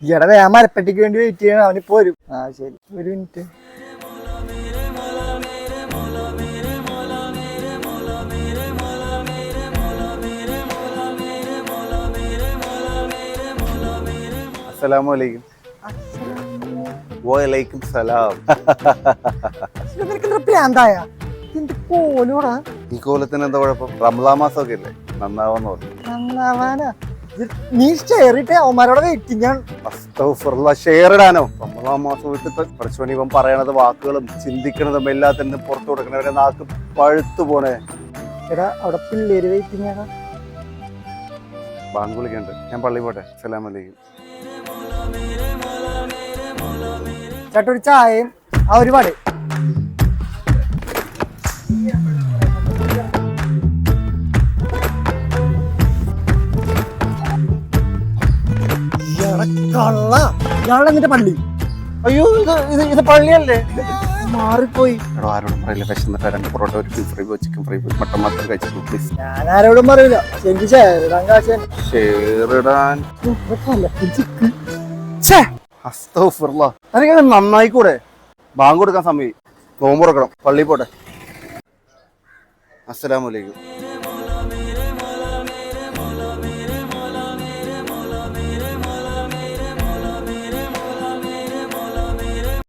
ഈടെ വേഗം മരപ്പെട്ടിക്ക് വേണ്ടി വെയിറ്റ് ചെയ്യണം, അവനിപ്പോ വരും. ആ ശരി, ഒരു മിനിറ്റ്. അസ്സലാമലൈക്കും. വലൈക്കും സലാം. പ്രാന്തായ എന്ത് കോലോടാ ഈ കോലത്തിന് എന്താ കുഴപ്പം? റംസാൻ മാസമൊക്കെ ഇല്ലേ, നന്നാവാന്ന് പറഞ്ഞു. നന്നാവാനാ? നീ ഷെയറിട്ട് അവന്മാരോടെ വെയിറ്റിംഗ് ആണ്. ഷെയർ ഇടാനോ? റംസാൻ മാസം വിട്ടിട്ട് പ്രശ്നം ഇവൻ പറയണത് വാക്കുകളും ചിന്തിക്കണതും എല്ലാത്തിനും പുറത്തു കൊടുക്കണവരെ നാക്ക് പഴുത്തു പോണേ. എടാ അവിടെ പിള്ളേര് വെയിറ്റിംഗ് ആണ്. ബാങ്ക് വിളിക്കണ്ട്, ഞാൻ പള്ളി പോട്ടെ. അസ്സലാമലൈക്കും. ചേട്ടാ ഒരു ചായയും ആ ഒരു വട. കള്ള ഇയാളെ എന്നിട്ട് പള്ളി. അയ്യോ, ഇത് പള്ളിയല്ലേ? മാറിപ്പോയി. എടോ, ആരോടും പറയില്ല. വിശന്നിട്ട് 2 പൊറോട്ട, ഒരു beef fry, chicken fry, mutton മാത്രം കഴിച്ചിട്ടു പ്ലീസ്. ഞാൻ ആരോടും പറയില്ല. എനിക്ക് ഷെയർ ഇടാൻ കാശ്. ഷെയർ ഇടാൻ നന്നായിക്കൂടെ? ബാങ്ക് കൊടുക്കാൻ സമയം, നോമ്പ് തുറക്കണം, പള്ളി പോട്ടെ. അസ്സലാമലൈക്കും.